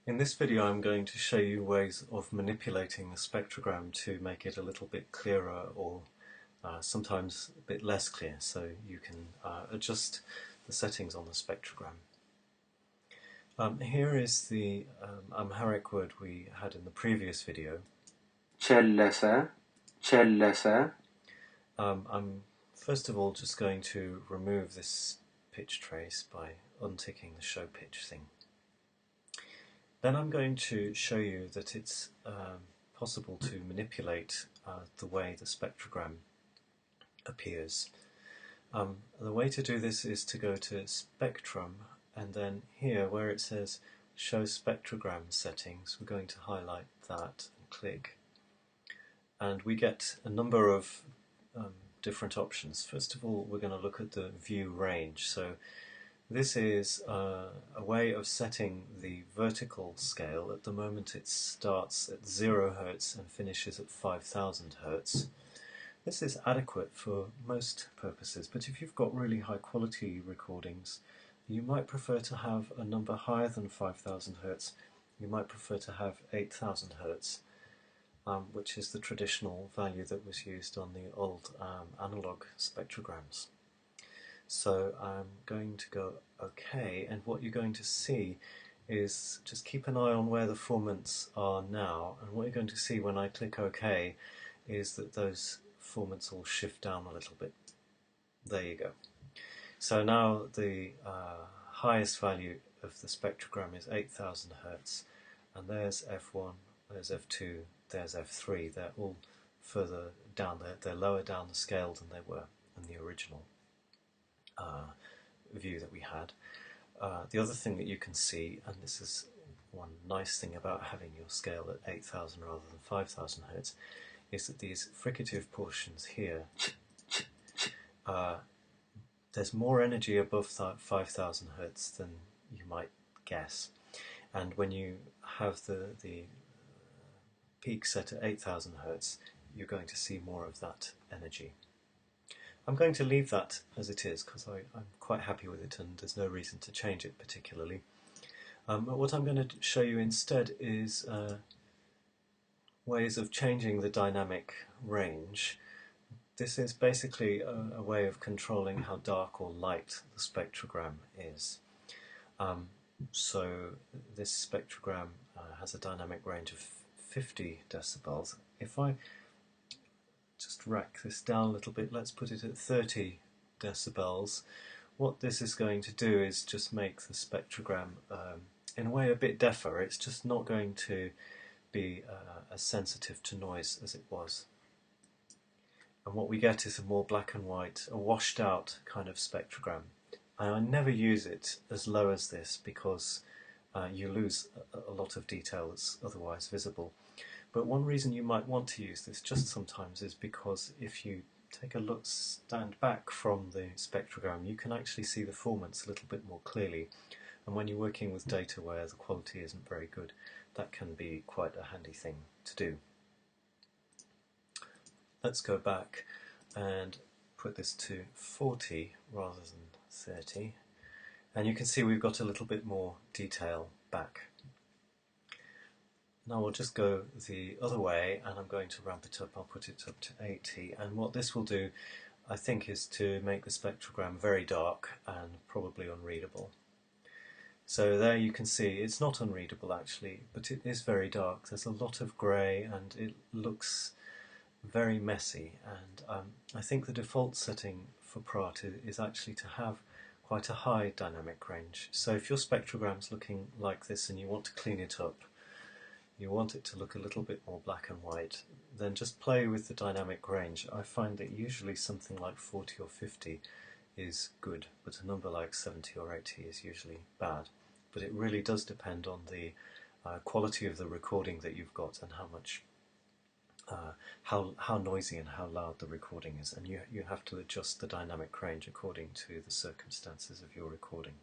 In this video I'm going to show you ways of manipulating the spectrogram to make it a little bit clearer or sometimes a bit less clear, so you can adjust the settings on the spectrogram. Here is the Amharic word we had in the previous video. ቸለሰ ቸለሰ I'm first of all just going to remove this pitch trace by unticking the show pitch thing. Then I'm going to show you that it's possible to manipulate the way the spectrogram appears. The way to do this is to go to Spectrum, and then here where it says Show Spectrogram Settings, we're going to highlight that and click. And we get a number of different options. First of all, we're going to look at the view range. So this is a way of setting the vertical scale. At the moment it starts at 0 Hz and finishes at 5000 Hz. This is adequate for most purposes, but if you've got really high quality recordings, you might prefer to have a number higher than 5000 Hz. You might prefer to have 8000 Hz, which is the traditional value that was used on the old analog spectrograms. So I'm going to go OK, and what you're going to see is just keep an eye on where the formants are now, and what you're going to see when I click OK is that those formants all shift down a little bit. There you go. So now the highest value of the spectrogram is 8000 Hz, and there's F1, there's F2, there's F3. They're all further down, they're lower down the scale than they were in the original view that we had. The other thing that you can see, and this is one nice thing about having your scale at 8000 rather than 5000 Hz, is that these fricative portions here, there's more energy above 5000 Hz than you might guess, and when you have the peak set at 8000 Hz, you're going to see more of that energy. I'm going to leave that as it is because I'm quite happy with it and there's no reason to change it particularly. But what I'm going to show you instead is ways of changing the dynamic range. This is basically a way of controlling how dark or light the spectrogram is. So this spectrogram has a dynamic range of 50 decibels. If I just rack this down a little bit, let's put it at 30 decibels. What this is going to do is just make the spectrogram in a way a bit deafer. It's just not going to be as sensitive to noise as it was. And what we get is a more black and white, a washed out kind of spectrogram. And I never use it as low as this because you lose a lot of detail that's otherwise visible. But one reason you might want to use this just sometimes is because if you take a look, stand back from the spectrogram, you can actually see the formants a little bit more clearly. And when you're working with data where the quality isn't very good, that can be quite a handy thing to do. Let's go back and put this to 40 rather than 30. And you can see we've got a little bit more detail back. Now we'll just go the other way and I'm going to ramp it up. I'll put it up to 80, and what this will do, I think, is to make the spectrogram very dark and probably unreadable. So there you can see it's not unreadable actually, but it is very dark. There's a lot of grey and it looks very messy, and I think the default setting for PRAAT is actually to have quite a high dynamic range. So if your spectrogram's looking like this and you want to clean it up, you want it to look a little bit more black and white, then just play with the dynamic range. I find that usually something like 40 or 50 is good, but a number like 70 or 80 is usually bad. But it really does depend on the quality of the recording that you've got and how much, how noisy and how loud the recording is, and you have to adjust the dynamic range according to the circumstances of your recording.